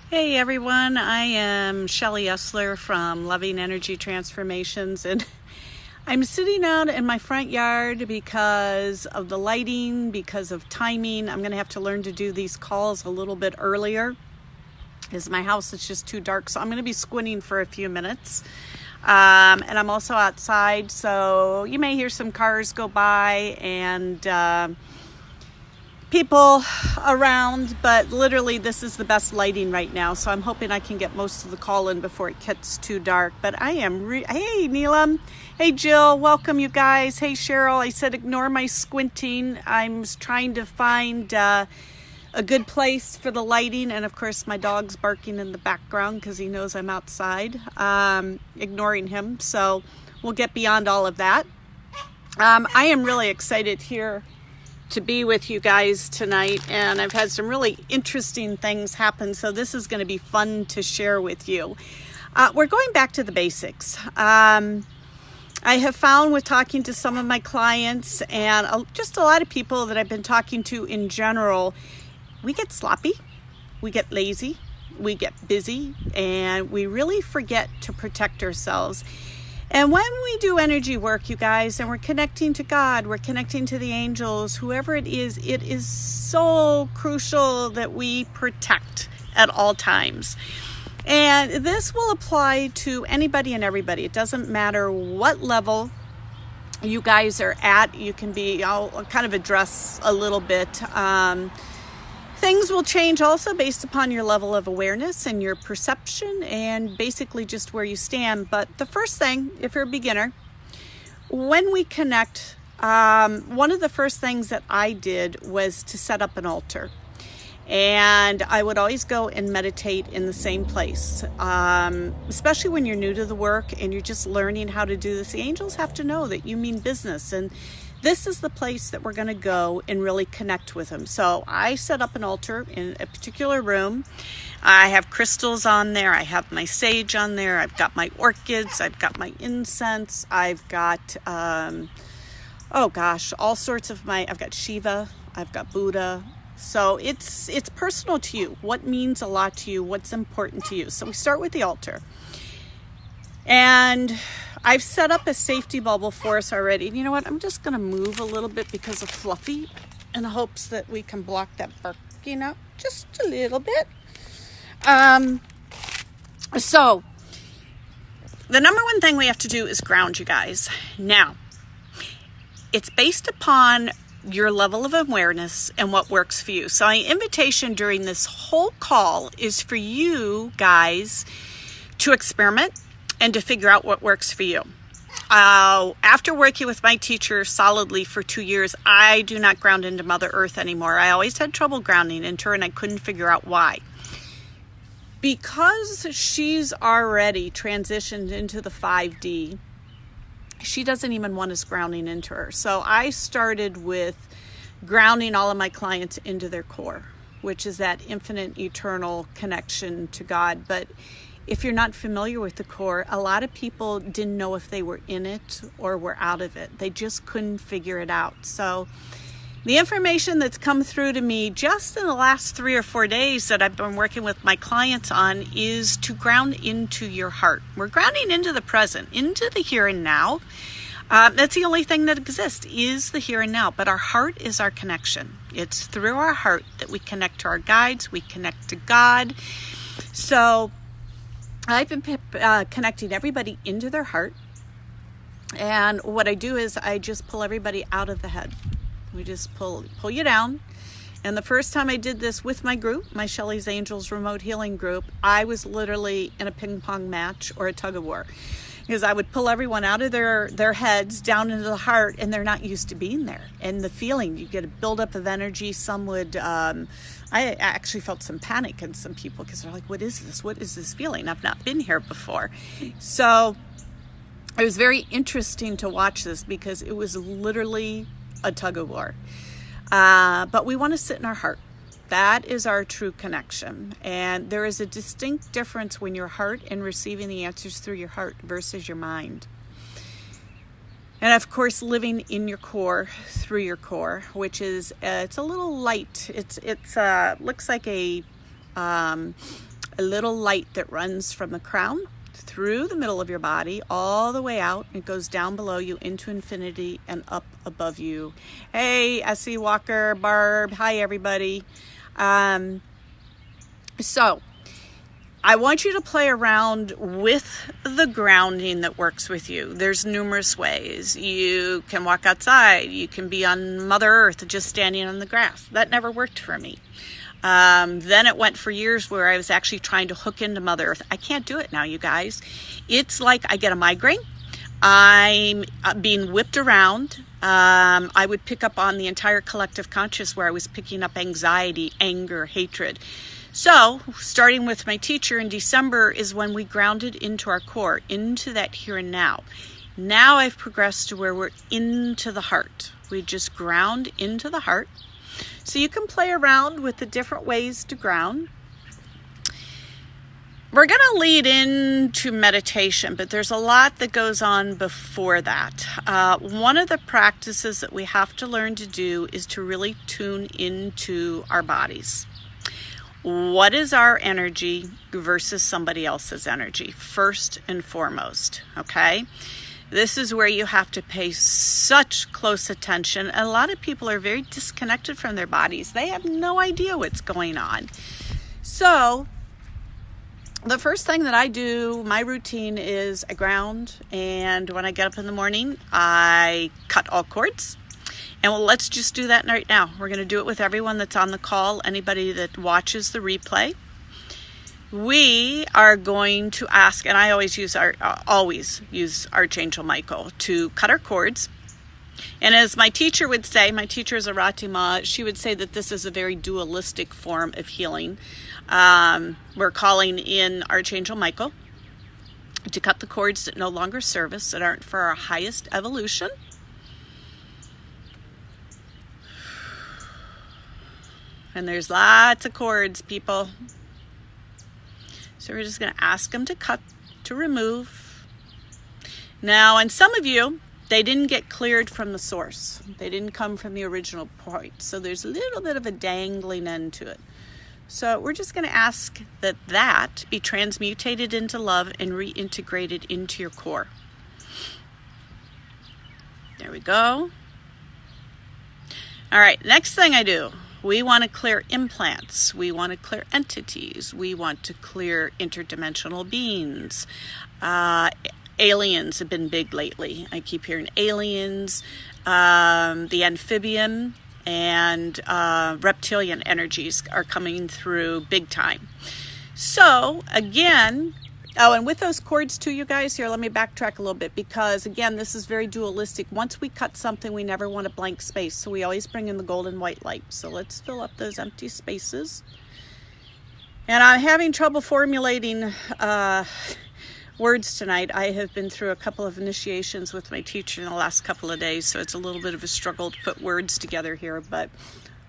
Hey everyone, I am Shelley Esler from Loving Energy Transformations, and I'm sitting out in my front yard because of the lighting, because of timing. I'm going to have to learn to do these calls a little bit earlier because my house is just too dark, so I'm going to be squinting for a few minutes. And I'm also outside, so you may hear some cars go by and people around, but literally this is the best lighting right now, so I'm hoping I can get most of the call in before it gets too dark. But I am hey Neelam, hey Jill, welcome you guys. Hey Cheryl, I said ignore my squinting. I'm trying to find a good place for the lighting, and of course my dog's barking in the background because he knows I'm outside, ignoring him, so we'll get beyond all of that. I am really excited here to be with you guys tonight, and I've had some really interesting things happen, so this is going to be fun to share with you. We're going back to the basics. I have found with talking to some of my clients and just a lot of people that I've been talking to in general, we get sloppy, we get lazy, we get busy, and we really forget to protect ourselves. And when we do energy work, you guys, and we're connecting to God, we're connecting to the angels, whoever it is so crucial that we protect at all times. And this will apply to anybody and everybody. It doesn't matter what level you guys are at. You can be, I'll kind of address a little bit. Things will change also based upon your level of awareness and your perception and basically just where you stand. But the first thing, if you're a beginner, when we connect, one of the first things that I did was to set up an altar. And I would always go and meditate in the same place, especially when you're new to the work and you're just learning how to do this. The angels have to know that you mean business, and this is the place that we're going to go and really connect with them. So I set up an altar in a particular room. I have crystals on there. I have my sage on there. I've got my orchids. I've got my incense. I've got, all sorts of I've got Shiva. I've got Buddha. So it's personal to you. What means a lot to you? What's important to you? So we start with the altar. And I've set up a safety bubble for us already. And you know what? I'm just going to move a little bit because of Fluffy in the hopes that we can block that barking out just a little bit. So the number one thing we have to do is ground, you guys. Now, it's based upon your level of awareness and what works for you. So my invitation during this whole call is for you guys to experiment and to figure out what works for you. After working with my teacher solidly for 2 years, I do not ground into Mother Earth anymore. I always had trouble grounding into her, and I couldn't figure out why. Because she's already transitioned into the 5D, she doesn't even want us grounding into her. So I started with grounding all of my clients into their core, which is that infinite, eternal connection to God. But if you're not familiar with the core, a lot of people didn't know if they were in it or were out of it. They just couldn't figure it out. So the information that's come through to me just in the last 3 or 4 days that I've been working with my clients on is to ground into your heart. We're grounding into the present, into the here and now. That's the only thing that exists, is the here and now. But our heart is our connection. It's through our heart that we connect to our guides, we connect to God. So I've been connecting everybody into their heart. And what I do is I just pull everybody out of the head. We just pull you down. And the first time I did this with my group, my Shelley's Angels Remote Healing Group, I was literally in a ping pong match or a tug of war. Because I would pull everyone out of their heads down into the heart, and they're not used to being there. And the feeling, you get a buildup of energy. Some would, I actually felt some panic in some people because they're like, what is this? What is this feeling? I've not been here before. So it was very interesting to watch this because it was literally a tug of war. But we want to sit in our heart. That is our true connection. And there is a distinct difference when your heart and receiving the answers through your heart versus your mind. And of course, living in your core, through your core, which is, it's a little light. It's looks like a a little light that runs from the crown through the middle of your body all the way out. It goes down below you into infinity and up above you. Hey, Essie, Walker, Barb, hi everybody. So I want you to play around with the grounding that works with you. There's numerous ways. You can walk outside. You can be on Mother Earth just standing on the grass. That never worked for me. Then it went for years where I was actually trying to hook into Mother Earth. I can't do it now, you guys. It's like I get a migraine. I'm being whipped around. I would pick up on the entire collective conscious where I was picking up anxiety, anger, hatred. So starting with my teacher in December is when we grounded into our core, into that here and now. Now I've progressed to where we're into the heart. We just ground into the heart. So you can play around with the different ways to ground. We're going to lead into meditation, but there's a lot that goes on before that. One of the practices that we have to learn to do is to really tune into our bodies. What is our energy versus somebody else's energy, first and foremost, okay? This is where you have to pay such close attention. A lot of people are very disconnected from their bodies. They have no idea what's going on. So the first thing that I do, my routine is I ground. And when I get up in the morning, I cut all cords. And let's just do that right now. We're going to do it with everyone that's on the call, anybody that watches the replay. We are going to ask, and I always use Archangel Michael to cut our cords. And as my teacher would say, my teacher is a Ratima, she would say that this is a very dualistic form of healing. We're calling in Archangel Michael to cut the cords that no longer serve us, that aren't for our highest evolution. And there's lots of cords, people. So we're just going to ask them to cut, to remove. Now, and some of you, they didn't get cleared from the source. They didn't come from the original point. So there's a little bit of a dangling end to it. So we're just going to ask that be transmutated into love and reintegrated into your core. There we go. All right, next thing I do. We want to clear implants. We want to clear entities. We want to clear interdimensional beings. Aliens have been big lately. I keep hearing aliens, the amphibian and reptilian energies are coming through big time. So again, and with those cords too, you guys, here, let me backtrack a little bit, because again, this is very dualistic. Once we cut something, we never want a blank space. So we always bring in the golden white light. So let's fill up those empty spaces. And I'm having trouble formulating words tonight. I have been through a couple of initiations with my teacher in the last couple of days. So it's a little bit of a struggle to put words together here, but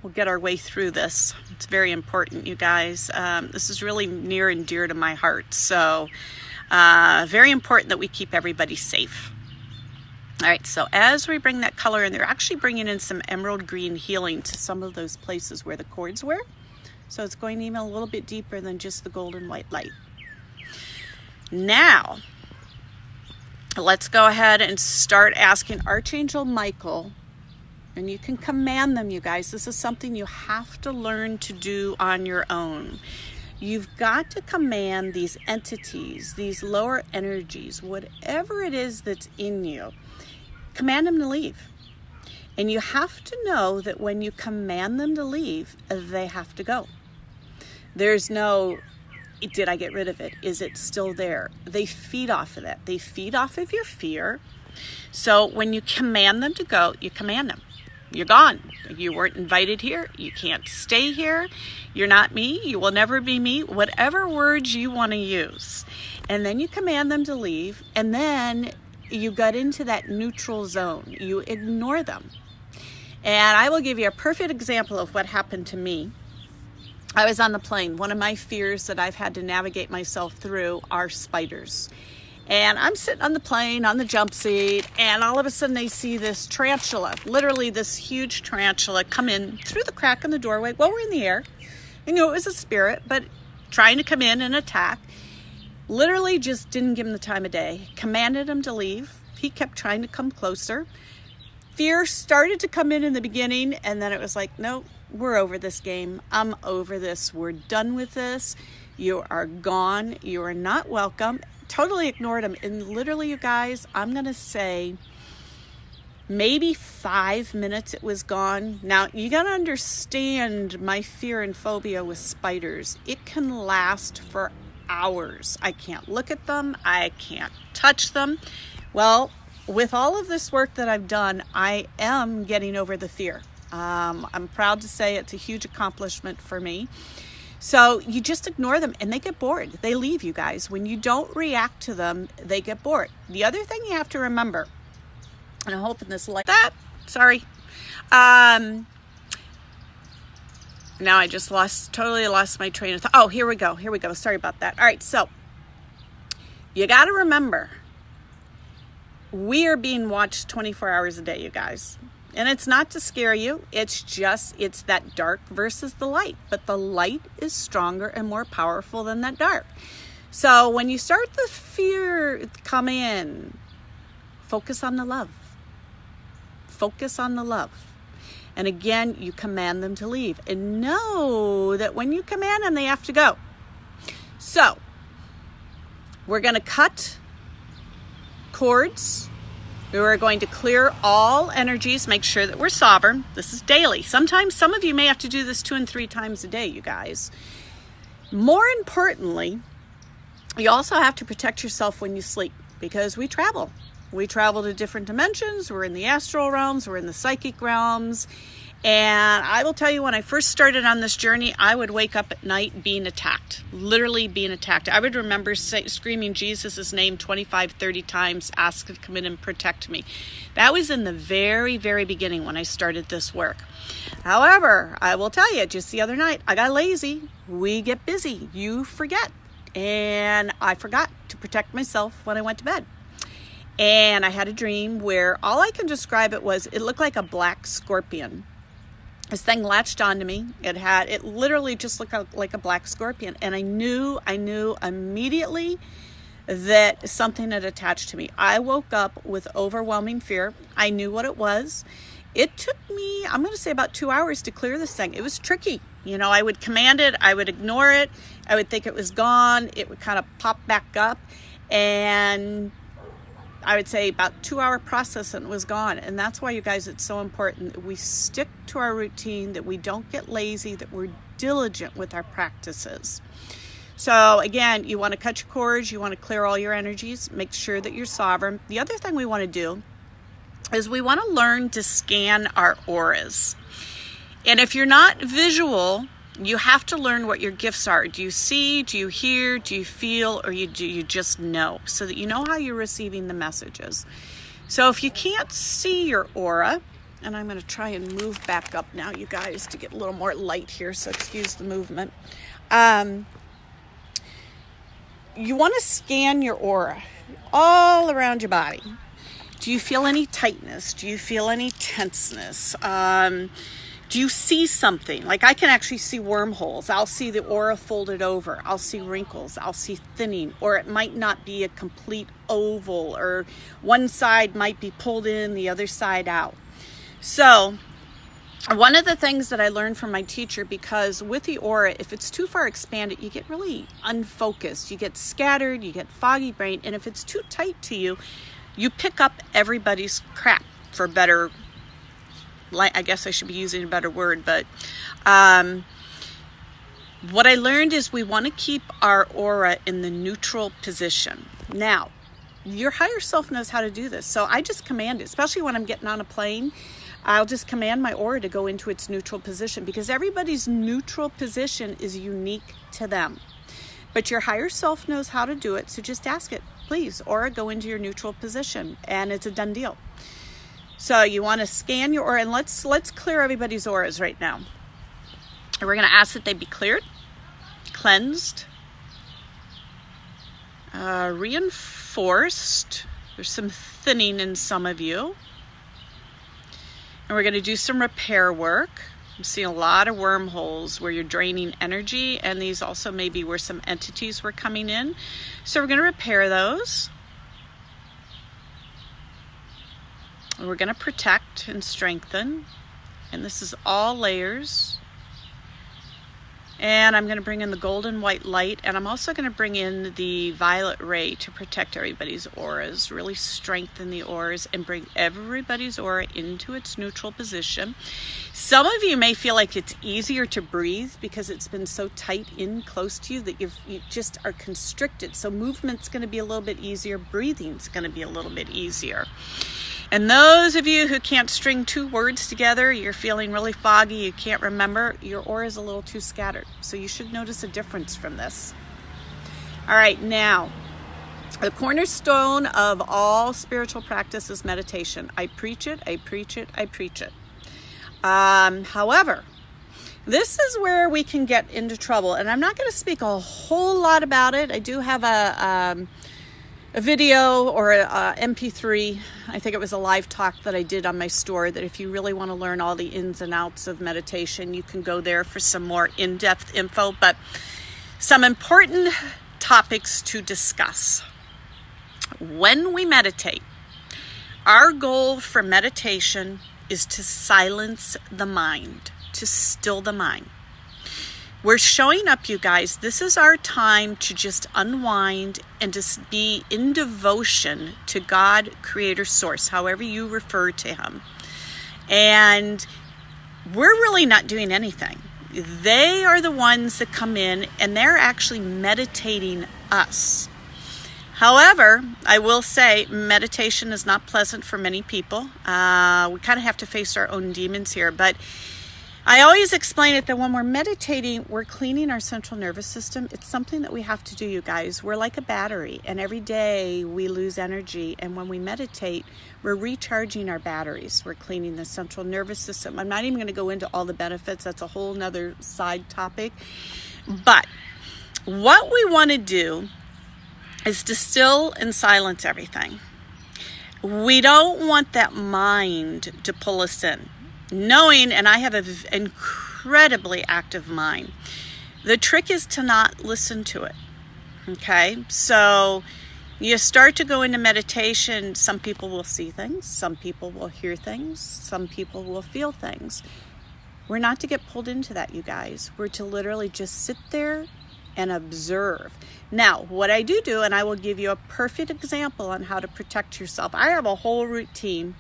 we'll get our way through this. It's very important, you guys. This is really near and dear to my heart. So very important that we keep everybody safe. All right, so as we bring that color in, they're actually bringing in some emerald green healing to some of those places where the cords were. So it's going even a little bit deeper than just the golden white light. Now, let's go ahead and start asking Archangel Michael. And you can command them, you guys. This is something you have to learn to do on your own. You've got to command these entities, these lower energies, whatever it is that's in you. Command them to leave. And you have to know that when you command them to leave, they have to go. There's no, did I get rid of it? Is it still there? They feed off of that. They feed off of your fear. So when you command them to go, you command them. You're gone. You weren't invited here. You can't stay here. You're not me. You will never be me. Whatever words you want to use. And then you command them to leave. And then you got into that neutral zone. You ignore them. And I will give you a perfect example of what happened to me. I was on the plane. One of my fears that I've had to navigate myself through are spiders. And I'm sitting on the plane, on the jump seat, and all of a sudden I see this tarantula, literally this huge tarantula, come in through the crack in the doorway while we're in the air. I knew it was a spirit, but trying to come in and attack. Literally just didn't give him the time of day. Commanded him to leave. He kept trying to come closer. Fear started to come in the beginning, and then it was like, no, we're over this game. I'm over this. We're done with this. You are gone. You are not welcome. Totally ignored him. And literally, you guys, I'm going to say maybe 5 minutes it was gone. Now, you got to understand my fear and phobia with spiders. It can last for hours. I can't look at them. I can't touch them. Well, with all of this work that I've done, I am getting over the fear. I'm proud to say it's a huge accomplishment for me. So you just ignore them and they get bored. They leave, you guys. When you don't react to them, they get bored. The other thing you have to remember, and I'm hoping this like that, sorry. Now I just totally lost my train of thought. Oh, here we go. Sorry about that. All right, so you got to remember, we are being watched 24 hours a day, you guys. And it's not to scare you. It's that dark versus the light. But the light is stronger and more powerful than that dark. So when you start the fear come in, focus on the love. Focus on the love. And again, you command them to leave. And know that when you command them, they have to go. So we're going to cut cords. We are going to clear all energies, make sure that we're sovereign. This is daily. Sometimes some of you may have to do this 2 and 3 times a day, you guys. More importantly, you also have to protect yourself when you sleep, because we travel. We travel to different dimensions. We're in the astral realms. We're in the psychic realms. And I will tell you, when I first started on this journey, I would wake up at night being attacked, literally being attacked. I would remember screaming Jesus' name 25, 30 times, ask to come in and protect me. That was in the very, very beginning when I started this work. However, I will tell you, just the other night, I got lazy. We get busy. You forget. And I forgot to protect myself when I went to bed. And I had a dream where all I can describe it looked like a black scorpion. This thing latched onto me. It literally just looked like a black scorpion. And I knew immediately that something had attached to me. I woke up with overwhelming fear. I knew what it was. It took me, I'm going to say, about 2 hours to clear this thing. It was tricky. You know, I would command it. I would ignore it. I would think it was gone. It would kind of pop back up. And I would say about 2 hour process and it was gone. And that's why, you guys, it's so important that we stick to our routine, that we don't get lazy, that we're diligent with our practices. So again, you want to cut your cords, you want to clear all your energies, make sure that you're sovereign. The other thing we want to do is we want to learn to scan our auras. And if you're not visual, you have to learn what your gifts are. Do you see? Do you hear? Do you feel? Or do you just know? So that you know how you're receiving the messages. So if you can't see your aura, and I'm going to try and move back up now, you guys, to get a little more light here, so excuse the movement. You want to scan your aura all around your body. Do you feel any tightness? Do you feel any tenseness? Do you see something? Like, I can actually see wormholes. I'll see the aura folded over. I'll see wrinkles. I'll see thinning. Or it might not be a complete oval. Or one side might be pulled in, the other side out. So, one of the things that I learned from my teacher, because with the aura, if it's too far expanded, you get really unfocused. You get scattered. You get foggy brain. And if it's too tight to you, you pick up everybody's crap, for better, I guess I should be using a better word, but what I learned is we want to keep our aura in the neutral position. Now, your higher self knows how to do this. So I just command it, especially when I'm getting on a plane. I'll just command my aura to go into its neutral position, because everybody's neutral position is unique to them. But your higher self knows how to do it, so just ask it, please, aura, go into your neutral position, and it's a done deal. So you want to scan your aura, and let's clear everybody's auras right now. And we're going to ask that they be cleared, cleansed, reinforced. There's some thinning in some of you. And we're going to do some repair work. I'm seeing a lot of wormholes where you're draining energy, and these also may be where some entities were coming in. So we're going to repair those. And we're going to protect and strengthen. And this is all layers. And I'm going to bring in the golden white light, and I'm also going to bring in the violet ray to protect everybody's auras, really strengthen the auras and bring everybody's aura into its neutral position. Some of you may feel like it's easier to breathe because it's been so tight in close to you that you just are constricted. So movement's going to be a little bit easier. Breathing's going to be a little bit easier. And those of you who can't string two words together, you're feeling really foggy, you can't remember, your aura is a little too scattered. So you should notice a difference from this. All right, now, the cornerstone of all spiritual practice is meditation. I preach it, I preach it, I preach it. However, this is where we can get into trouble. And I'm not going to speak a whole lot about it. I do have a video or a MP3. I think it was a live talk that I did on my store, that if you really want to learn all the ins and outs of meditation, you can go there for some more in-depth info. But some important topics to discuss. When we meditate, our goal for meditation is to silence the mind, to still the mind. We're showing up, you guys. This is our time to just unwind and to be in devotion to God, Creator, Source, however you refer to Him. And we're really not doing anything. They are the ones that come in and they're actually meditating us. However, I will say meditation is not pleasant for many people. We kind of have to face our own demons here, but I always explain it that when we're meditating, we're cleaning our central nervous system. It's something that we have to do, you guys. We're like a battery, and every day we lose energy. And when we meditate, we're recharging our batteries. We're cleaning the central nervous system. I'm not even going to go into all the benefits. That's a whole nother side topic. But what we want to do is to still and silence everything. We don't want that mind to pull us in. Knowing, and I have an incredibly active mind, the trick is to not listen to it. Okay, so you start to go into meditation. Some people will see things, some people will hear things, some people will feel things. We're not to get pulled into that, you guys. We're to literally just sit there and observe. Now, what I do, and I will give you a perfect example on how to protect yourself. I have a whole routine.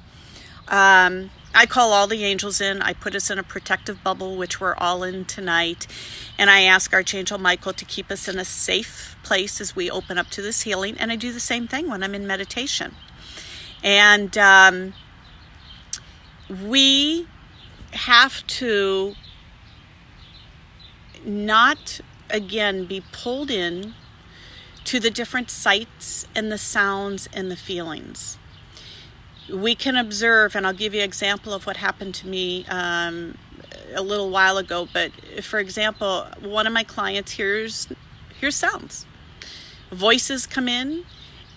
I call all the angels in. I put us in a protective bubble, which we're all in tonight. And I ask Archangel Michael to keep us in a safe place as we open up to this healing. And I do the same thing when I'm in meditation. And we have to not, again, be pulled in to the different sights and the sounds and the feelings. We can observe, and I'll give you an example of what happened to me a little while ago. But for example, one of my clients hears sounds. Voices come in,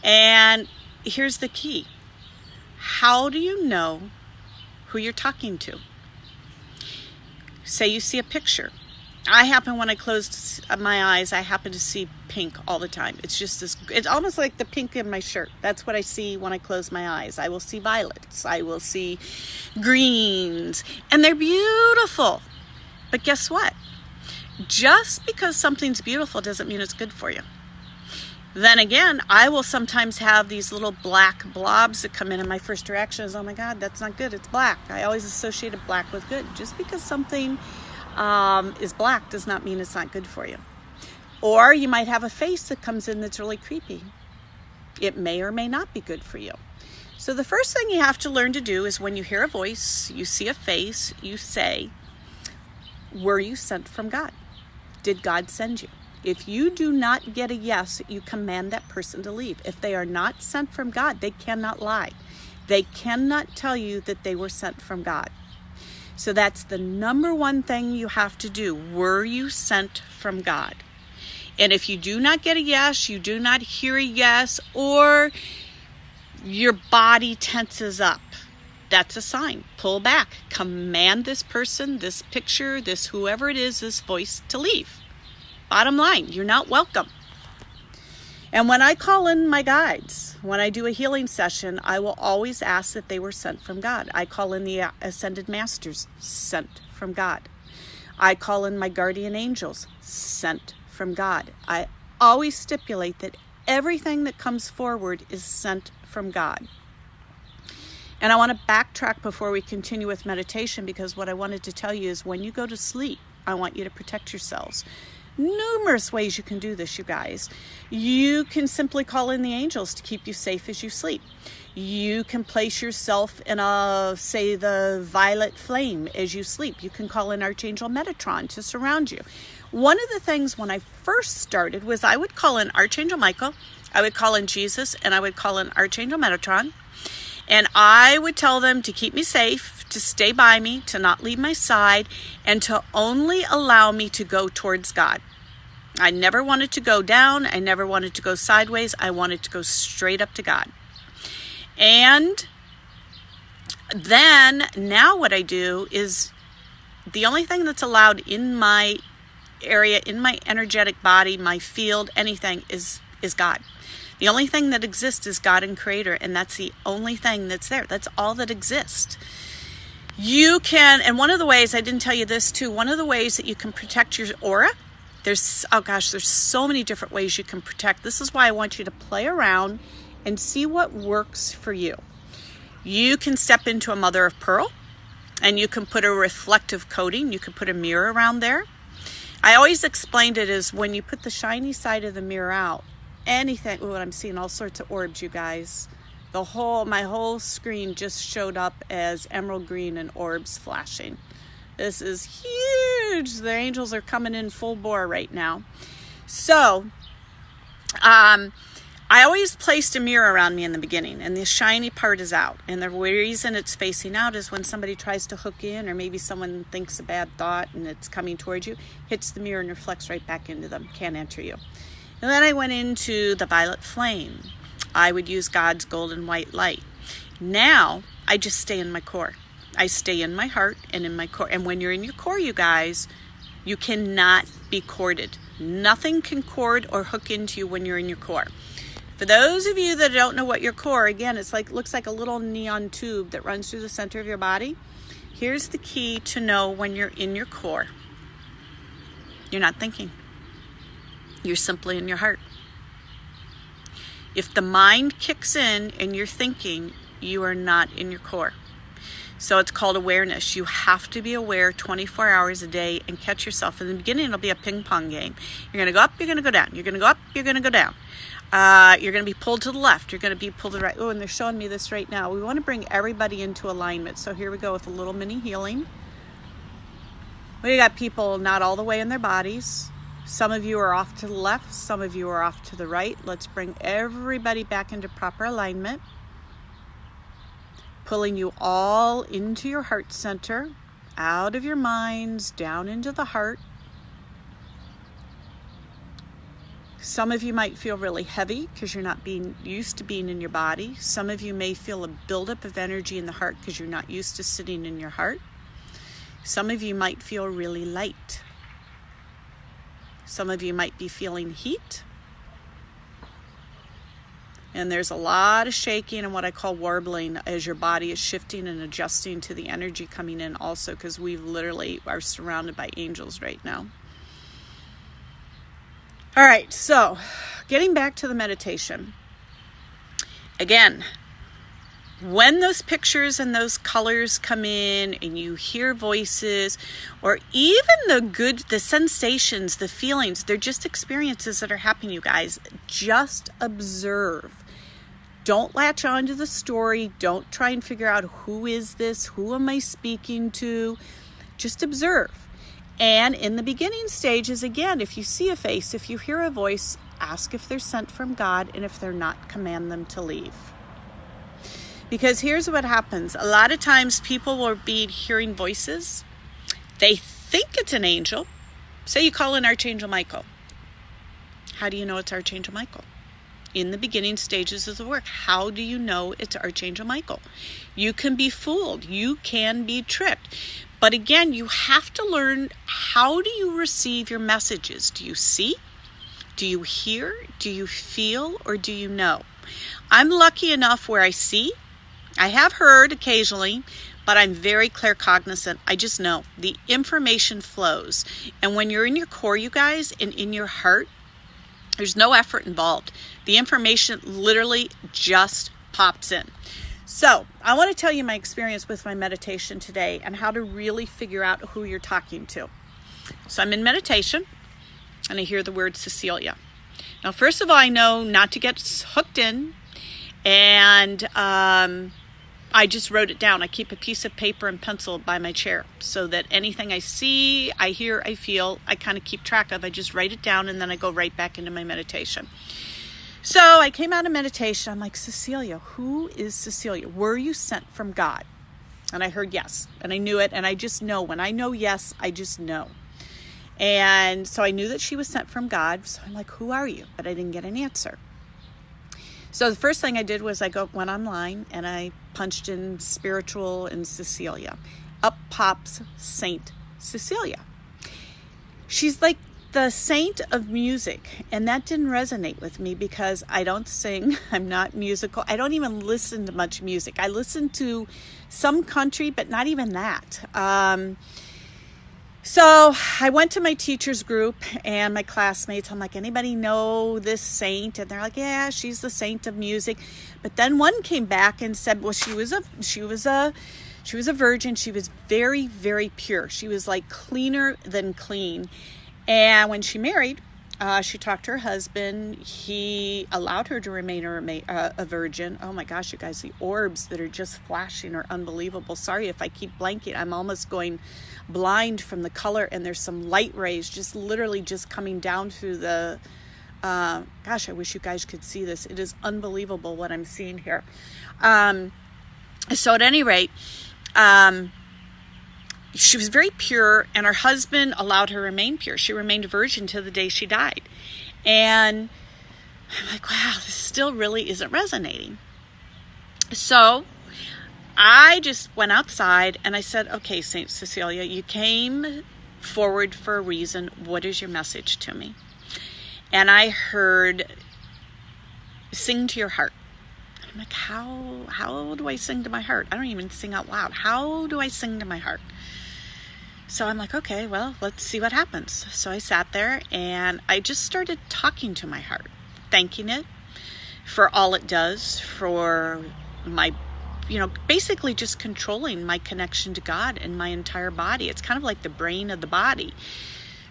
and here's the key. How do you know who you're talking to? Say you see a picture. When I closed my eyes, I happen to see pink all the time. It's just this, it's almost like the pink in my shirt. That's what I see when I close my eyes. I will see violets. I will see greens, and they're beautiful. But guess what? Just because something's beautiful doesn't mean it's good for you. Then again, I will sometimes have these little black blobs that come in, and my first reaction is, oh my God, that's not good. It's black. I always associated black with good. Just because something is black does not mean it's not good for you. Or you might have a face that comes in that's really creepy. It may or may not be good for you. So the first thing you have to learn to do is when you hear a voice, you see a face, you say, were you sent from God? Did God send you? If you do not get a yes, you command that person to leave. If they are not sent from God, they cannot lie. They cannot tell you that they were sent from God. So that's the number one thing you have to do. Were you sent from God? And if you do not get a yes, you do not hear a yes, or your body tenses up, that's a sign. Pull back. Command this person, this picture, this whoever it is, this voice to leave. Bottom line, you're not welcome. And when I call in my guides, when I do a healing session, I will always ask that they were sent from God. I call in the Ascended Masters, sent from God. I call in my guardian angels, sent from God. I always stipulate that everything that comes forward is sent from God. And I want to backtrack before we continue with meditation, because what I wanted to tell you is when you go to sleep, I want you to protect yourselves. Numerous ways you can do this, you guys. You can simply call in the angels to keep you safe as you sleep. You can place yourself in say the violet flame as you sleep. You can call in Archangel Metatron to surround you. One of the things when I first started was I would call in Archangel Michael, I would call in Jesus, and I would call in Archangel Metatron. And I would tell them to keep me safe, to stay by me, to not leave my side, and to only allow me to go towards God. I never wanted to go down. I never wanted to go sideways. I wanted to go straight up to God. And then now what I do is the only thing that's allowed in my area, in my energetic body, my field, anything is God. The only thing that exists is God and Creator, and that's the only thing that's there. That's all that exists. You can, and one of the ways, I didn't tell you this too, one of the ways that you can protect your aura, there's so many different ways you can protect. This is why I want you to play around and see what works for you. You can step into a mother of pearl, and you can put a reflective coating. You can put a mirror around there. I always explained it as when you put the shiny side of the mirror out, anything, I'm seeing all sorts of orbs, you guys. My whole screen just showed up as emerald green and orbs flashing. This is huge. The angels are coming in full bore right now. So, I always placed a mirror around me in the beginning, and the shiny part is out. And the reason it's facing out is when somebody tries to hook in, or maybe someone thinks a bad thought and it's coming towards you, hits the mirror and reflects right back into them. Can't enter you. And then I went into the violet flame. I would use God's golden white light. Now, I just stay in my core. I stay in my heart and in my core. And when you're in your core, you guys, you cannot be corded. Nothing can cord or hook into you when you're in your core. For those of you that don't know what your core, again, looks like a little neon tube that runs through the center of your body. Here's the key to know when you're in your core. You're not thinking. You're simply in your heart. If the mind kicks in and you're thinking, you are not in your core. So it's called awareness. You have to be aware 24 hours a day and catch yourself. In the beginning, it'll be a ping pong game. You're going to go up, you're going to go down. You're going to go up, you're going to go down. You're going to be pulled to the left. You're going to be pulled to the right. Oh, and they're showing me this right now. We want to bring everybody into alignment. So here we go with a little mini healing. We got people not all the way in their bodies. Some of you are off to the left. Some of you are off to the right. Let's bring everybody back into proper alignment. Pulling you all into your heart center, out of your minds, down into the heart. Some of you might feel really heavy because you're not being used to being in your body. Some of you may feel a buildup of energy in the heart because you're not used to sitting in your heart. Some of you might feel really light. Some of you might be feeling heat. And there's a lot of shaking and what I call warbling as your body is shifting and adjusting to the energy coming in also, because we literally are surrounded by angels right now. All right, so getting back to the meditation. Again, when those pictures and those colors come in and you hear voices, or even the sensations, the feelings, they're just experiences that are happening, you guys. Just observe. Don't latch on to the story. Don't try and figure out who is this? Who am I speaking to? Just observe. And in the beginning stages, again, if you see a face, if you hear a voice, ask if they're sent from God, and if they're not, command them to leave. Because here's what happens. A lot of times people will be hearing voices. They think it's an angel. Say you call in Archangel Michael. How do you know it's Archangel Michael? in the beginning stages of the work. How do you know it's Archangel Michael? You can be fooled. You can be tricked. But again, you have to learn, how do you receive your messages? Do you see? Do you hear? Do you feel? Or do you know? I'm lucky enough where I see. I have heard occasionally, but I'm very claircognizant. I just know. The information flows. And when you're in your core, you guys, and in your heart, there's no effort involved. The information literally just pops in. So I want to tell you my experience with my meditation today and how to really figure out who you're talking to. So I'm in meditation and I hear the word Cecilia. Now, first of all, I know not to get hooked in, and I just wrote it down. I keep a piece of paper and pencil by my chair so that anything I see, I hear, I feel, I kind of keep track of. I just write it down and then I go right back into my meditation. So I came out of meditation. I'm like, Cecilia, who is Cecilia? Were you sent from God? And I heard yes, and I knew it, and I just know. When I know yes, I just know. And so I knew that she was sent from God. So I'm like, who are you? But I didn't get an answer. So the first thing I did was I went online and I punched in spiritual and Cecilia. Up pops Saint Cecilia. She's like the saint of music, and that didn't resonate with me because I don't sing. I'm not musical. I don't even listen to much music. I listen to some country, but not even that. So I went to my teacher's group and my classmates. I'm like, anybody know this saint? And they're like, yeah, she's the saint of music. But then one came back and said, well, she was a virgin. She was very, very pure. She was like cleaner than clean. And when she married, she talked to her husband. He allowed her to remain a virgin. Oh my gosh, you guys, the orbs that are just flashing are unbelievable. Sorry if I keep blanking. I'm almost going blind from the color, and there's some light rays just literally just coming down through the, gosh, I wish you guys could see this. It is unbelievable what I'm seeing here. So at any rate, she was very pure, and her husband allowed her to remain pure. She remained a virgin till the day she died. And I'm like, wow, this still really isn't resonating. So I just went outside and I said, okay, Saint Cecilia, you came forward for a reason. What is your message to me? And I heard, sing to your heart. I'm like, how do I sing to my heart? I don't even sing out loud. How do I sing to my heart? So I'm like, okay, well, let's see what happens. So I sat there and I just started talking to my heart, thanking it for all it does, for my, basically just controlling my connection to God and my entire body. It's kind of like the brain of the body.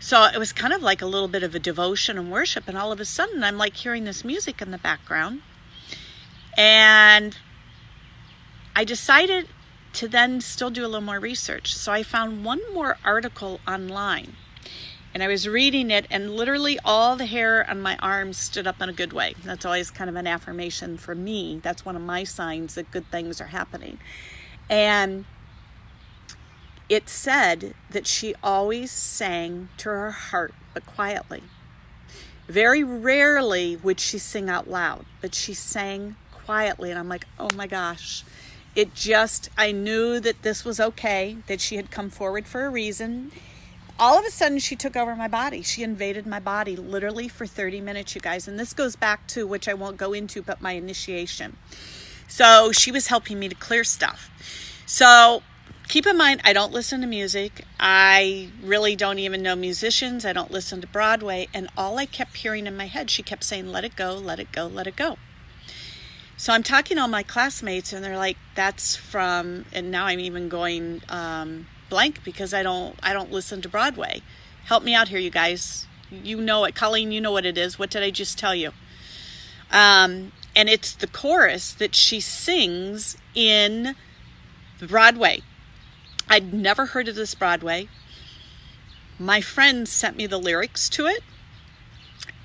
So it was kind of like a little bit of a devotion and worship. And all of a sudden I'm like hearing this music in the background. And I decided to then still do a little more research. So I found one more article online, and I was reading it, and literally all the hair on my arms stood up in a good way. That's always kind of an affirmation for me. That's one of my signs that good things are happening. And it said that she always sang to her heart, but quietly. Very rarely would she sing out loud, but she sang quietly. And I'm like, oh my gosh. I knew that this was okay, that she had come forward for a reason. All of a sudden, she took over my body. She invaded my body literally for 30 minutes, you guys. And this goes back to, which I won't go into, but my initiation. So she was helping me to clear stuff. So keep in mind, I don't listen to music. I really don't even know musicians. I don't listen to Broadway. And all I kept hearing in my head, she kept saying, let it go, let it go, let it go. So I'm talking to all my classmates, and they're like, that's from, and now I'm even going blank because I don't listen to Broadway. Help me out here, you guys. You know it. Colleen, you know what it is. What did I just tell you? And it's the chorus that she sings in Broadway. I'd never heard of this Broadway. My friend sent me the lyrics to it.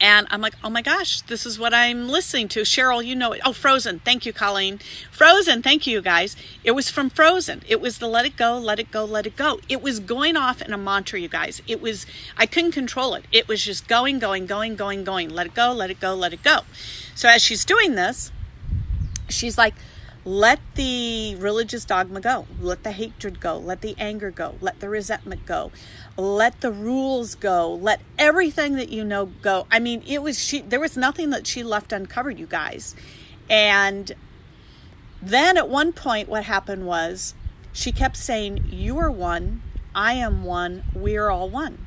And I'm like, oh my gosh, this is what I'm listening to. Cheryl, you know it. Oh, Frozen. Thank you, Colleen. Frozen. Thank you, guys. It was from Frozen. It was the let it go, let it go, let it go. It was going off in a mantra, you guys. It was, I couldn't control it. It was just going, going, going, going, going. Let it go, let it go, let it go. So as she's doing this, she's like, let the religious dogma go. Let the hatred go. Let the anger go. Let the resentment go. Let the rules go. Let everything that you know go. I mean, there was nothing that she left uncovered, you guys. And then at one point, what happened was she kept saying, you are one, I am one, we're all one.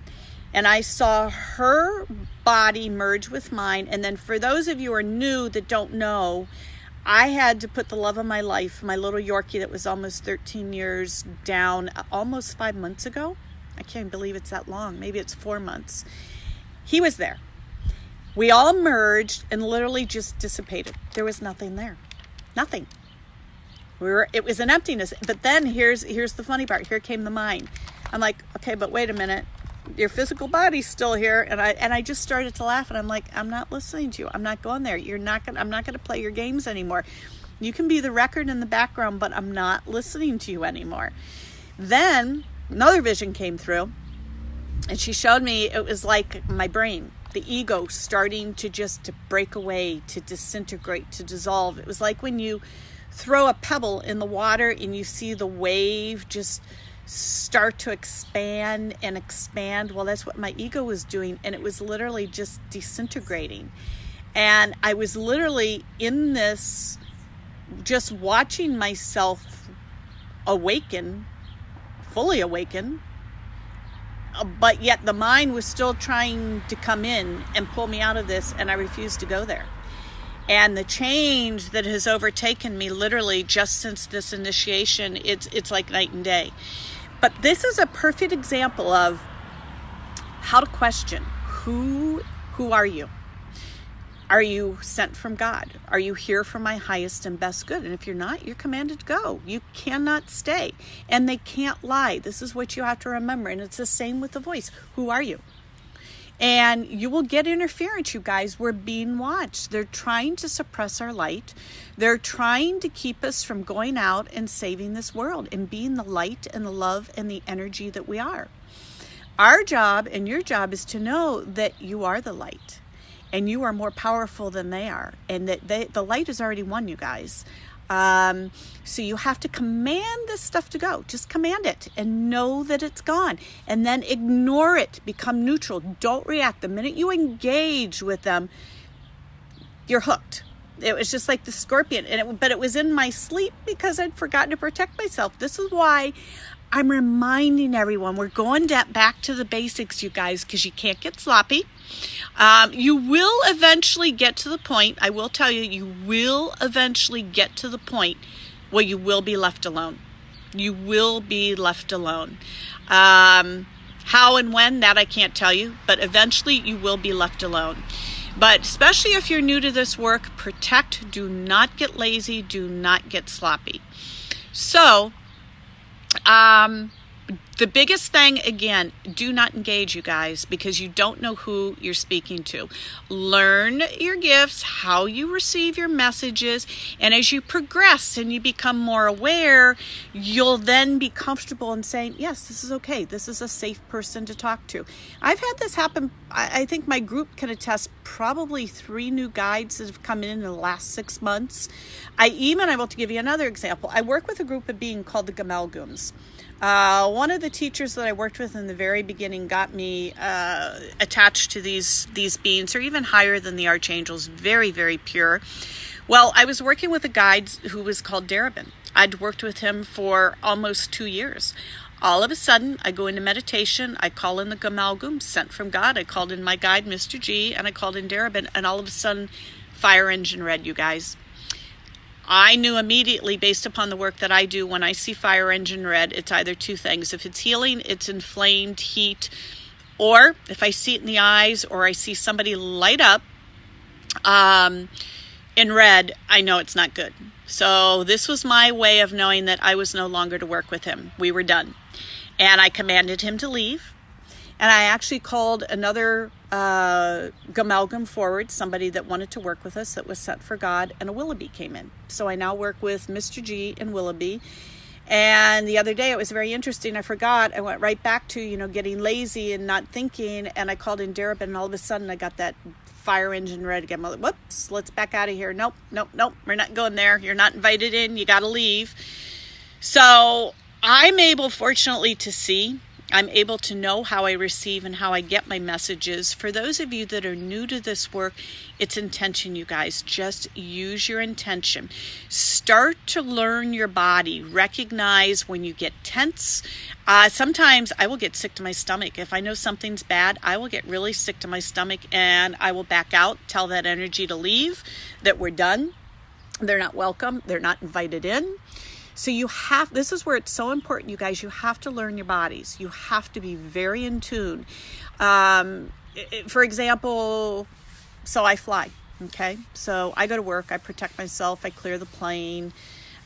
And I saw her body merge with mine. And then for those of you who are new that don't know, I had to put the love of my life, my little Yorkie that was almost 13 years down, almost 5 months ago. I can't believe it's that long. Maybe it's 4 months. He was there. We all merged and literally just dissipated. There was nothing there. Nothing. It was an emptiness. But then here's the funny part. Here came the mind. I'm like, okay, but wait a minute. Your physical body's still here. And I just started to laugh, and I'm like, I'm not listening to you. I'm not going there. I'm not gonna play your games anymore. You can be the record in the background, but I'm not listening to you anymore. Then another vision came through, and she showed me it was like my brain, the ego starting to break away, to disintegrate, to dissolve. It was like when you throw a pebble in the water and you see the wave just start to expand and expand. Well, that's what my ego was doing, and it was literally just disintegrating. And I was literally in this, just watching myself awaken, fully awaken, but yet the mind was still trying to come in and pull me out of this, and I refused to go there. And the change that has overtaken me literally just since this initiation, it's like night and day. But this is a perfect example of how to question who are you? Are you sent from God? Are you here for my highest and best good? And if you're not, you're commanded to go. You cannot stay. And they can't lie. This is what you have to remember. And it's the same with the voice. Who are you? And you will get interference, you guys. We're being watched. They're trying to suppress our light. They're trying to keep us from going out and saving this world and being the light and the love and the energy that we are. Our job and your job is to know that you are the light and you are more powerful than they are, and that the light is already won, you guys. So you have to command this stuff to go. Just command it and know that it's gone, and then ignore it. Become neutral. Don't react. The minute you engage with them, you're hooked. It was just like the scorpion, but it was in my sleep because I'd forgotten to protect myself. This is why I'm reminding everyone we're going back to the basics, you guys, because you can't get sloppy. You will eventually get to the point, I will tell you, you will eventually get to the point where you will be left alone. You will be left alone. How and when, that I can't tell you, but eventually you will be left alone. But especially if you're new to this work, protect, do not get lazy, do not get sloppy. So, the biggest thing, again, do not engage, you guys, because you don't know who you're speaking to. Learn your gifts, how you receive your messages, and as you progress and you become more aware, you'll then be comfortable in saying, yes, this is okay. This is a safe person to talk to. I've had this happen. I think my group can attest probably 3 new guides that have come in the last 6 months. I will give you another example. I work with a group of beings called the Gamelgums. One of the teachers that I worked with in the very beginning got me attached to these beings. They're even higher than the archangels, very, very pure. Well, I was working with a guide who was called Darabin. I'd worked with him for almost 2 years. All of a sudden, I go into meditation. I call in the Gamelgum, sent from God. I called in my guide, Mr. G, and I called in Darabin, and all of a sudden, fire engine red, you guys. I knew immediately, based upon the work that I do, when I see fire engine red, it's either 2 things. If it's healing, it's inflamed heat, or if I see it in the eyes, or I see somebody light up in red, I know it's not good. So this was my way of knowing that I was no longer to work with him. We were done. And I commanded him to leave. And I actually called another Gamalgam forward, somebody that wanted to work with us that was sent for God, and a Willoughby came in. So I now work with Mr. G and Willoughby. And the other day it was very interesting. I forgot. I went right back to, getting lazy and not thinking. And I called in Darabin, and all of a sudden I got that fire engine ready to get my, whoops, let's back out of here. Nope. We're not going there. You're not invited in. You got to leave. So I'm able, fortunately, to see. I'm able to know how I receive and how I get my messages. For those of you that are new to this work, it's intention, you guys. Just use your intention. Start to learn your body. Recognize when you get tense. Sometimes I will get sick to my stomach. If I know something's bad, I will get really sick to my stomach and I will back out, tell that energy to leave, that we're done. They're not welcome. They're not invited in. So this is where it's so important, you guys, you have to learn your bodies. You have to be very in tune. For example, so I fly, okay? So I go to work, I protect myself, I clear the plane.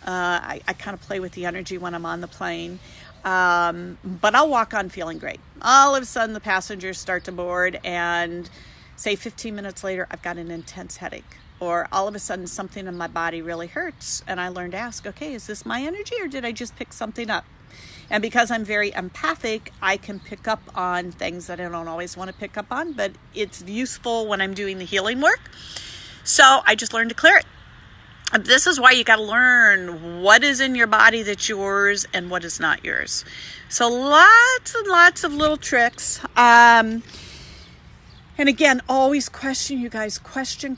I kind of play with the energy when I'm on the plane. But I'll walk on feeling great. All of a sudden the passengers start to board and say 15 minutes later, I've got an intense headache. Or all of a sudden something in my body really hurts. And I learned to ask, okay, is this my energy or did I just pick something up? And because I'm very empathic, I can pick up on things that I don't always want to pick up on, but it's useful when I'm doing the healing work. So I just learned to clear it. And this is why you got to learn what is in your body that's yours and what is not yours. So lots and lots of little tricks. And again, always question, you guys. Question,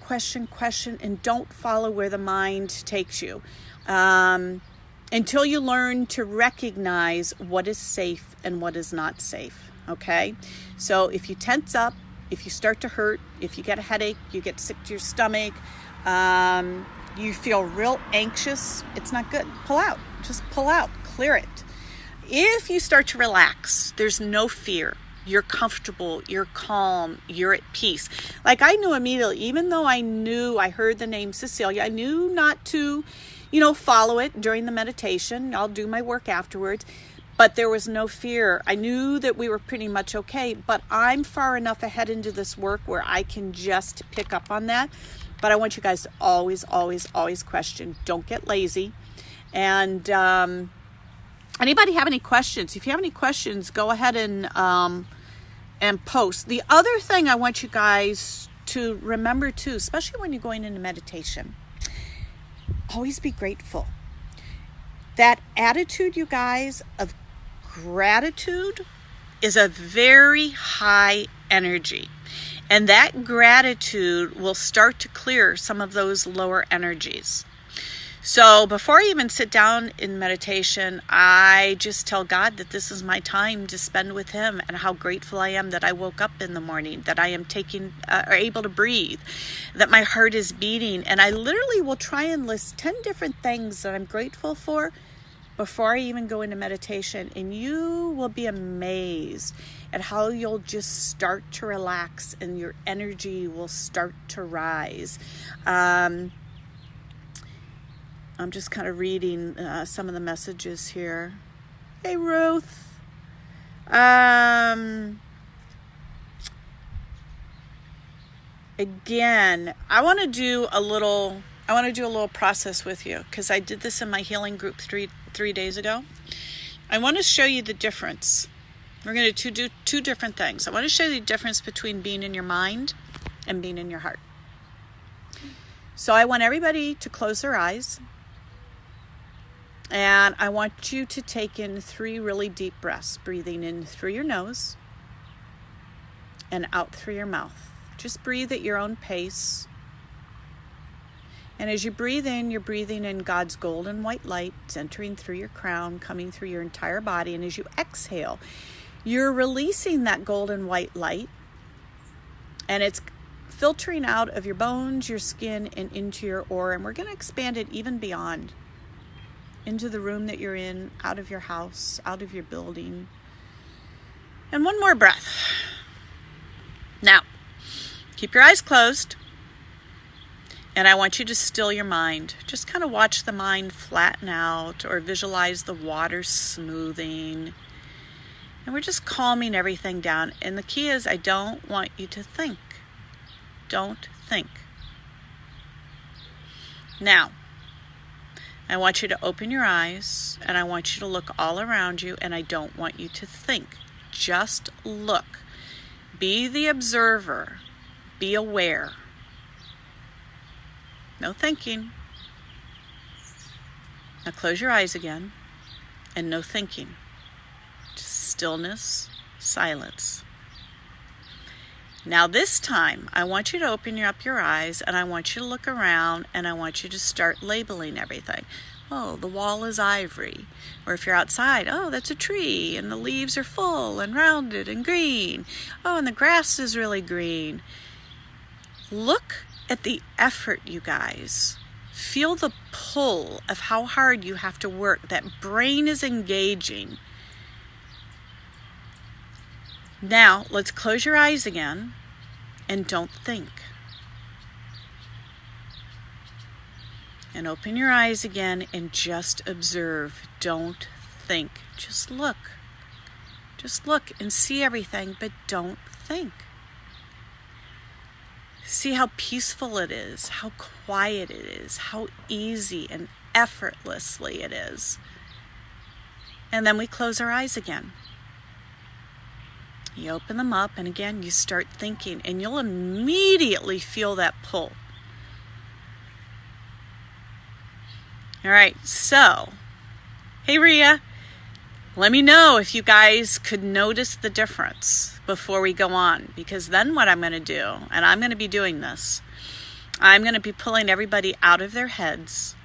and don't follow where the mind takes you. Until you learn to recognize what is safe and what is not safe, okay? So if you tense up, if you start to hurt, if you get a headache, you get sick to your stomach, you feel real anxious, it's not good. Pull out. Just pull out. Clear it. If you start to relax, there's no fear. You're comfortable, you're calm, you're at peace. Like I knew immediately, even though I heard the name Cecilia, I knew not to, follow it during the meditation. I'll do my work afterwards, but there was no fear. I knew that we were pretty much okay, but I'm far enough ahead into this work where I can just pick up on that. But I want you guys to always, always, always question. Don't get lazy. And anybody have any questions? If you have any questions, go ahead and post. The other thing I want you guys to remember too, especially when you're going into meditation, always be grateful. That attitude, you guys, of gratitude is a very high energy. And that gratitude will start to clear some of those lower energies. So before I even sit down in meditation, I just tell God that this is my time to spend with Him and how grateful I am that I woke up in the morning, that I am able to breathe, that my heart is beating. And I literally will try and list 10 different things that I'm grateful for before I even go into meditation. And you will be amazed at how you'll just start to relax and your energy will start to rise. I'm just kind of reading some of the messages here. Hey, Ruth. Again, I want to do a little process with you because I did this in my healing group three days ago. I want to show you the difference. We're going to do two different things. I want to show you the difference between being in your mind and being in your heart. So I want everybody to close their eyes. And I want you to take in 3 really deep breaths, breathing in through your nose and out through your mouth. Just breathe at your own pace. And as you breathe in, you're breathing in God's golden white light. It's entering through your crown, coming through your entire body. And as you exhale, you're releasing that golden white light. And it's filtering out of your bones, your skin, and into your aura. And we're going to expand it even beyond. Into the room that you're in, out of your house, out of your building. And one more breath. Now, keep your eyes closed. And I want you to still your mind. Just kind of watch the mind flatten out or visualize the water smoothing. And we're just calming everything down. And the key is, I don't want you to think. Don't think. Now, I want you to open your eyes, and I want you to look all around you, and I don't want you to think. Just look. Be the observer. Be aware. No thinking. Now close your eyes again, and no thinking. Just stillness, silence. Now this time, I want you to open up your eyes, and I want you to look around, and I want you to start labeling everything. Oh, the wall is ivory. Or if you're outside, oh, that's a tree, and the leaves are full and rounded and green. Oh, and the grass is really green. Look at the effort, you guys. Feel the pull of how hard you have to work. That brain is engaging. Now, let's close your eyes again and don't think. And open your eyes again and just observe. Don't think. Just look. Just look and see everything, but don't think. See how peaceful it is, how quiet it is, how easy and effortlessly it is. And then we close our eyes again. You open them up, and again, you start thinking, and you'll immediately feel that pull. All right, so, hey Rhea, let me know if you guys could notice the difference before we go on, because then what I'm going to do, and I'm going to be doing this, I'm going to be pulling everybody out of their heads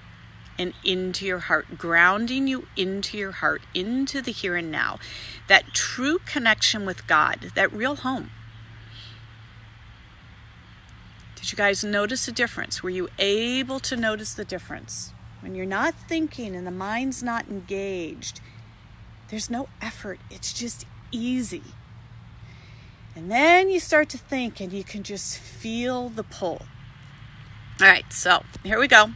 and into your heart, grounding you into your heart, into the here and now, that true connection with God, that real home. Did you guys notice a difference? Were you able to notice the difference? When you're not thinking and the mind's not engaged, there's no effort. It's just easy. And then you start to think, and you can just feel the pull. All right, so here we go.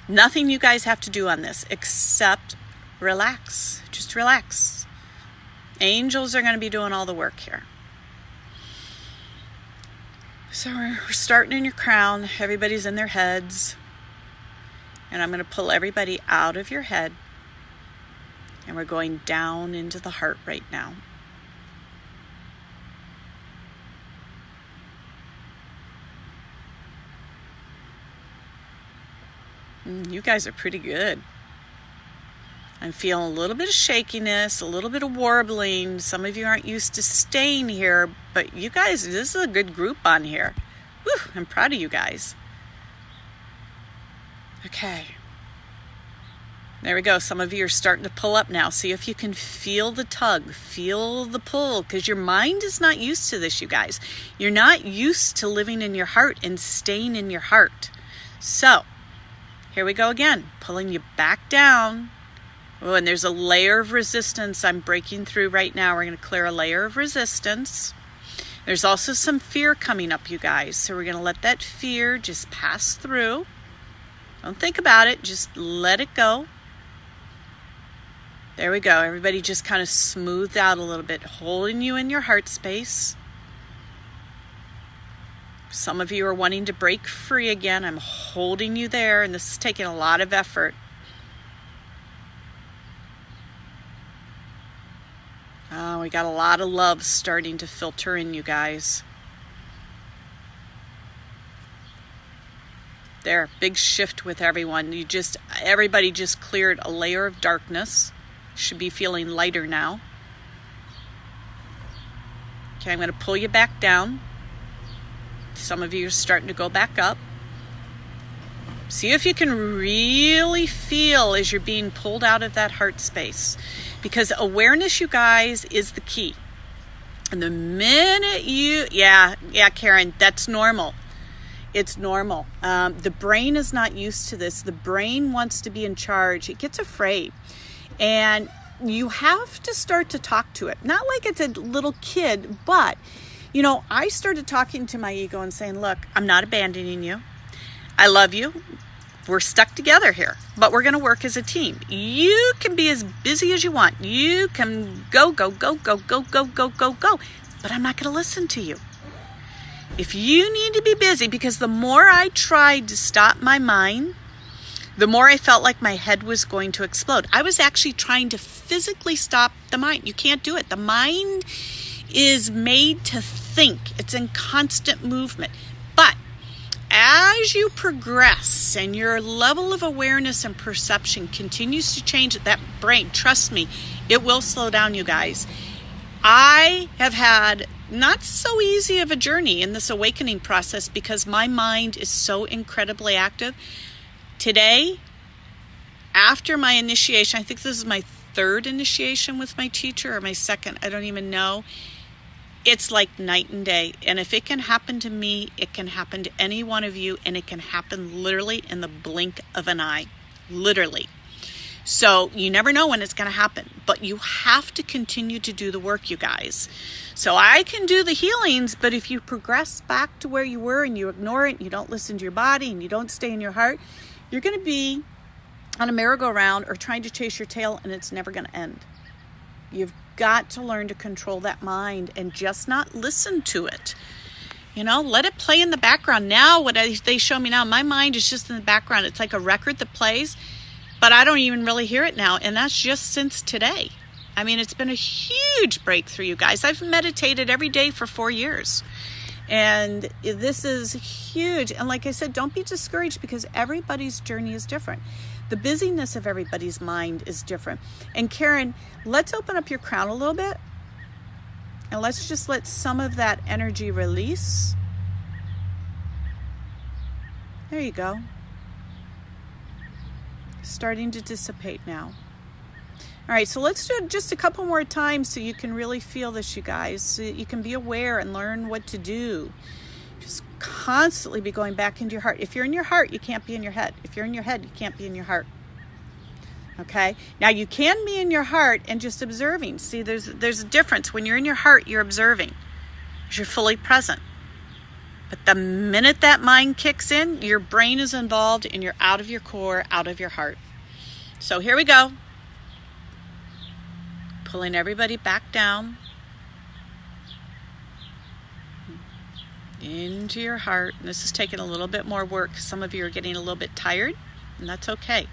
Nothing you guys have to do on this except relax. Just relax. Angels are going to be doing all the work here. So we're starting in your crown. Everybody's in their heads. And I'm going to pull everybody out of your head. And we're going down into the heart right now. You guys are pretty good. I'm feeling a little bit of shakiness, a little bit of warbling. Some of you aren't used to staying here, but you guys, this is a good group on here. Whew, I'm proud of you guys. Okay. There we go. Some of you are starting to pull up now. See if you can feel the tug, feel the pull, because your mind is not used to this, you guys. You're not used to living in your heart and staying in your heart. So, here we go again, pulling you back down. Oh, and there's a layer of resistance I'm breaking through right now. We're going to clear a layer of resistance. There's also some fear coming up, you guys. So we're going to let that fear just pass through. Don't think about it. Just let it go. There we go. Everybody just kind of smoothed out a little bit, holding you in your heart space. Some of you are wanting to break free again. I'm holding you there, and this is taking a lot of effort. Oh, we got a lot of love starting to filter in, you guys. There, big shift with everyone. Everybody just cleared a layer of darkness. Should be feeling lighter now. Okay, I'm going to pull you back down. Some of you are starting to go back up. See if you can really feel as you're being pulled out of that heart space. Because awareness, you guys, is the key. And the minute yeah, Karen, that's normal. It's normal. The brain is not used to this. The brain wants to be in charge. It gets afraid. And you have to start to talk to it. Not like it's a little kid, but, I started talking to my ego and saying, look, I'm not abandoning you. I love you. We're stuck together here, but we're going to work as a team. You can be as busy as you want. You can go, but I'm not going to listen to you. If you need to be busy, because the more I tried to stop my mind, the more I felt like my head was going to explode. I was actually trying to physically stop the mind. You can't do it. The mind is made to think. It's in constant movement. But as you progress and your level of awareness and perception continues to change, that brain, trust me, it will slow down, you guys. I have had not so easy of a journey in this awakening process because my mind is so incredibly active. Today, after my initiation, I think this is my third initiation with my teacher, or my second, I don't even know. It's like night and day. And if it can happen to me, it can happen to any one of you, and it can happen literally in the blink of an eye. Literally. So you never know when it's going to happen, but you have to continue to do the work, you guys. So I can do the healings, but if you progress back to where you were and you ignore it, and you don't listen to your body, and you don't stay in your heart, you're going to be on a merry-go-round or trying to chase your tail, and it's never going to end. You've got to learn to control that mind and just not listen to it. Let it play in the background. Now, they show me now, my mind is just in the background. It's like a record that plays, but I don't even really hear it now. And that's just since today. I mean, it's been a huge breakthrough, you guys. I've meditated every day for 4 years. And this is huge. And like I said, don't be discouraged because everybody's journey is different. The busyness of everybody's mind is different. And Karen, let's open up your crown a little bit. And let's just let some of that energy release. There you go. Starting to dissipate now. All right, so let's do it just a couple more times so you can really feel this, you guys. So you can be aware and learn what to do. Just constantly be going back into your heart. If you're in your heart, you can't be in your head. If you're in your head, you can't be in your heart. Okay? Now, you can be in your heart and just observing. See, there's a difference. When you're in your heart, you're observing. You're fully present. But the minute that mind kicks in, your brain is involved and you're out of your core, out of your heart. So here we go. Pulling everybody back down into your heart. And this is taking a little bit more work. Some of you are getting a little bit tired, and that's okay.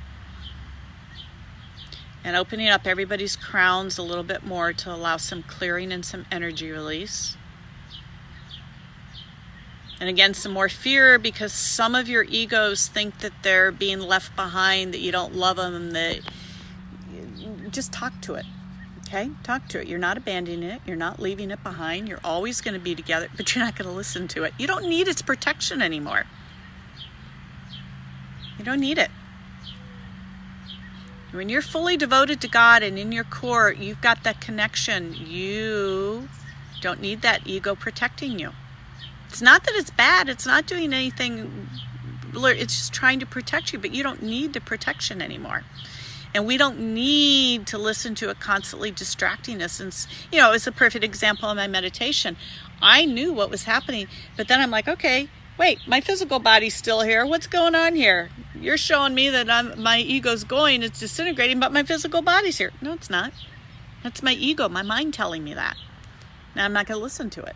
And opening up everybody's crowns a little bit more to allow some clearing and some energy release. And again, some more fear because some of your egos think that they're being left behind, that you don't love them, that just talk to it. Okay? Talk to it. You're not abandoning it. You're not leaving it behind. You're always going to be together, but you're not going to listen to it. You don't need its protection anymore. You don't need it. When you're fully devoted to God and in your core, you've got that connection. You don't need that ego protecting you. It's not that it's bad. It's not doing anything. It's just trying to protect you, but you don't need the protection anymore. And we don't need to listen to it constantly distracting us. And, it's a perfect example of my meditation. I knew what was happening, but then I'm like, okay, wait, my physical body's still here. What's going on here? You're showing me that my ego's going, it's disintegrating, but my physical body's here. No, it's not. That's my ego, my mind telling me that. Now I'm not going to listen to it.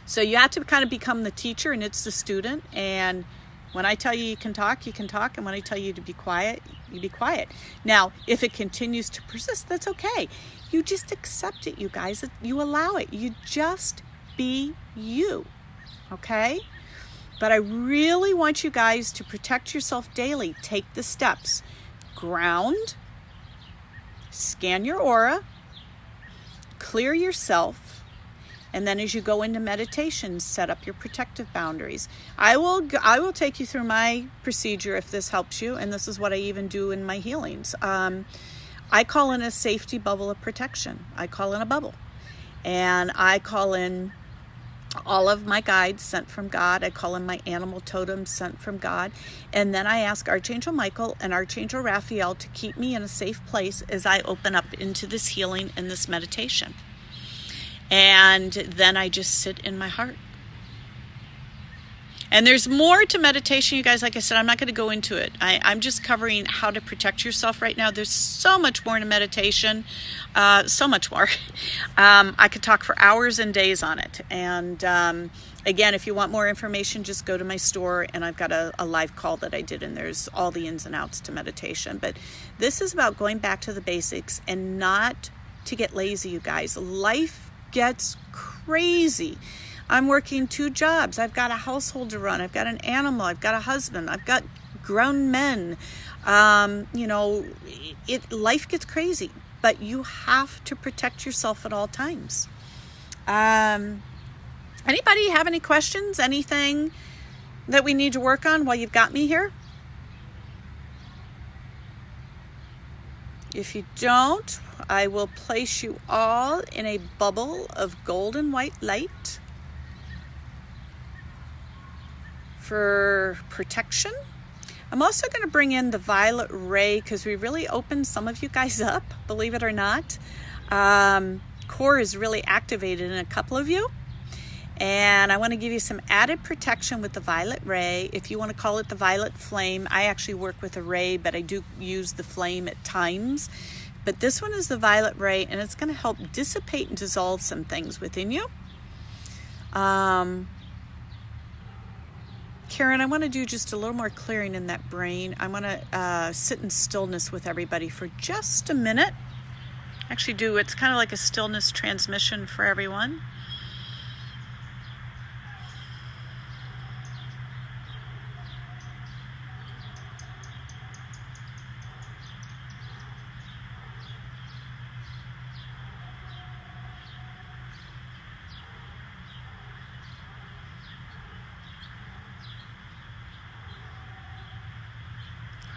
So you have to kind of become the teacher and it's the student. And when I tell you can talk, you can talk. And when I tell you to be quiet, you be quiet. Now, if it continues to persist, that's okay. You just accept it, you guys. You allow it. You just be you. Okay? But I really want you guys to protect yourself daily. Take the steps. Ground. Scan your aura. Clear yourself. And then as you go into meditation, set up your protective boundaries. I will take you through my procedure if this helps you. And this is what I even do in my healings. I call in a safety bubble of protection. I call in a bubble. And I call in all of my guides sent from God. I call in my animal totems sent from God. And then I ask Archangel Michael and Archangel Raphael to keep me in a safe place as I open up into this healing and this meditation. And then I just sit in my heart. And there's more to meditation, you guys. Like I said, I'm not going to go into it. I'm just covering how to protect yourself right now. There's so much more to meditation, so much more. I could talk for hours and days on it. And again, if you want more information, just go to my store, and I've got a live call that I did, and there's all the ins and outs to meditation. But this is about going back to the basics and not to get lazy, you guys. Life gets crazy. I'm working 2 jobs. I've got a household to run. I've got an animal. I've got a husband. I've got grown men. Life gets crazy, but you have to protect yourself at all times. Anybody have any questions? Anything that we need to work on while you've got me here? If you don't, I will place you all in a bubble of golden white light for protection. I'm also going to bring in the violet ray because we really opened some of you guys up, believe it or not. Core is really activated in a couple of you. And I want to give you some added protection with the violet ray. If you want to call it the violet flame, I actually work with a ray, but I do use the flame at times. But this one is the violet ray, and it's going to help dissipate and dissolve some things within you. Karen, I want to do just a little more clearing in that brain. I want to sit in stillness with everybody for just a minute. Actually it's kind of like a stillness transmission for everyone.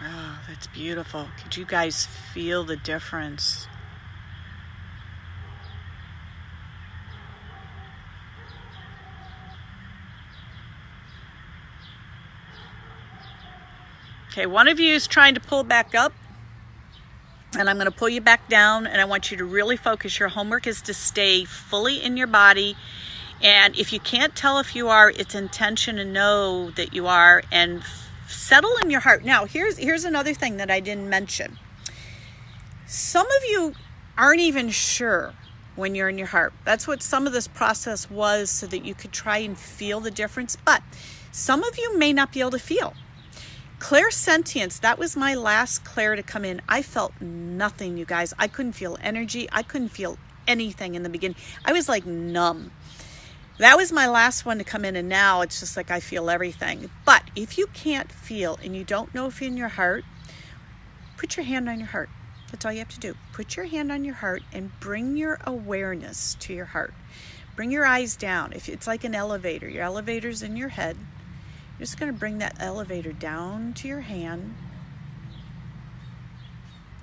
Oh, that's beautiful. Could you guys feel the difference? Okay, one of you is trying to pull back up, and I'm going to pull you back down, and I want you to really focus. Your homework is to stay fully in your body, and if you can't tell if you are, it's intention to know that you are, and settle in your heart. Now, here's another thing that I didn't mention. Some of you aren't even sure when you're in your heart. That's what some of this process was, so that you could try and feel the difference. But some of you may not be able to feel. Clairsentience, that was my last clair to come in. I felt nothing, you guys. I couldn't feel energy. I couldn't feel anything in the beginning. I was like numb. That was my last one to come in, and now it's just like I feel everything. But if you can't feel and you don't know if you're in your heart, put your hand on your heart. That's all you have to do. Put your hand on your heart and bring your awareness to your heart. Bring your eyes down. If it's like an elevator, your elevator's in your head. You're just going to bring that elevator down to your hand.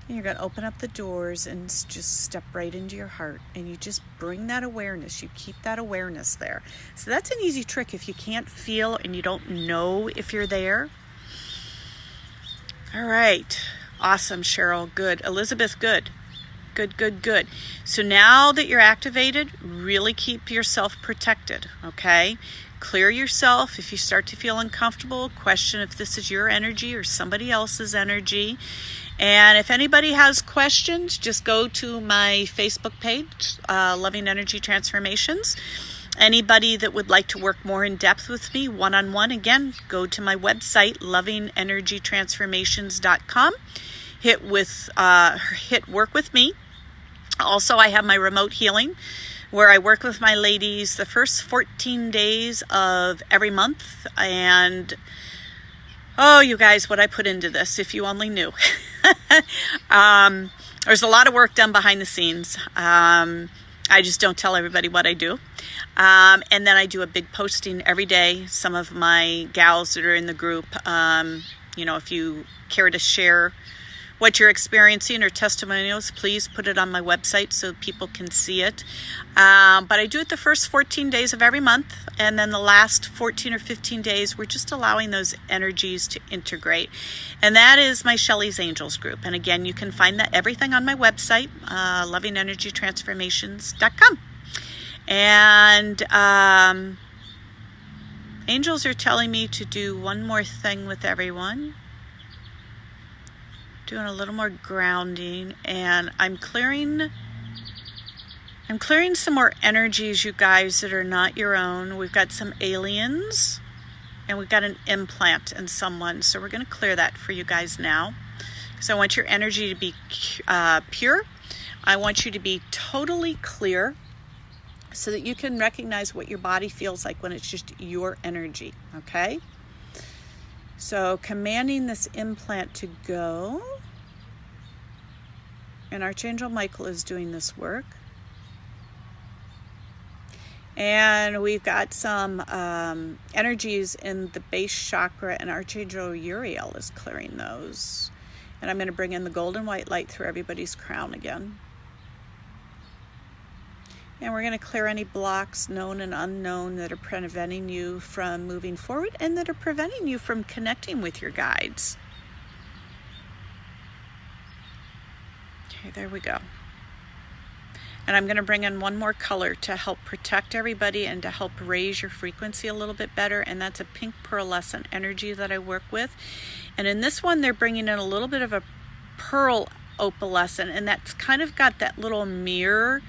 And you're going to open up the doors and just step right into your heart. And you just bring that awareness. You keep that awareness there. So that's an easy trick if you can't feel and you don't know if you're there. All right. Awesome, Cheryl. Good. Elizabeth, good. Good. So now that you're activated, really keep yourself protected, okay? Clear yourself. If you start to feel uncomfortable, question if this is your energy or somebody else's energy. And if anybody has questions, just go to my Facebook page, Loving Energy Transformations. Anybody that would like to work more in depth with me, one-on-one, again, go to my website, lovingenergytransformations.com. Hit work with me. Also, I have my remote healing, where I work with my ladies the first 14 days of every month. And oh, you guys, what I put into this, if you only knew. There's a lot of work done behind the scenes. I just don't tell everybody what I do. And then I do a big posting every day. Some of my gals that are in the group, if you care to share what you're experiencing or testimonials, please put it on my website so people can see it. But I do it the first 14 days of every month, and then the last 14 or 15 days, we're just allowing those energies to integrate. And that is my Shelley's Angels group. And again, you can find that everything on my website, lovingenergytransformations.com. And Angels are telling me to do one more thing with everyone. Doing a little more grounding, and I'm clearing some more energies, you guys, that are not your own. We've got some aliens, and we've got an implant in someone. So we're going to clear that for you guys now. So I want your energy to be pure. I want you to be totally clear so that you can recognize what your body feels like when it's just your energy, okay? So commanding this implant to go. And Archangel Michael is doing this work. And we've got some energies in the base chakra, and Archangel Uriel is clearing those. And I'm going to bring in the golden white light through everybody's crown again. And we're going to clear any blocks, known and unknown, that are preventing you from moving forward and that are preventing you from connecting with your guides. Okay, there we go. And I'm going to bring in one more color to help protect everybody and to help raise your frequency a little bit better. And that's a pink pearlescent energy that I work with. And in this one, they're bringing in a little bit of a pearl opalescent. And that's kind of got that little mirror,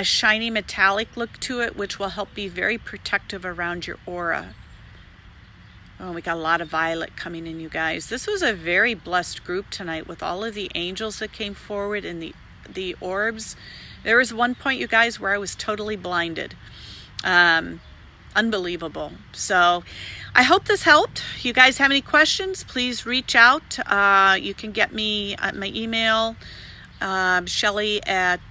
shiny metallic look to it, which will help be very protective around your aura. Oh, we got a lot of violet coming in, you guys. This was a very blessed group tonight with all of the angels that came forward and the orbs. There was one point, you guys, where I was totally blinded. Unbelievable. So I hope this helped. You guys have any questions, please reach out. You can get me at my email, Shelley at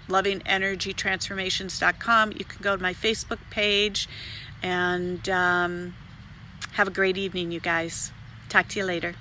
lovingenergytransformations.com. You can go to my Facebook page, and have a great evening, you guys. Talk to you later.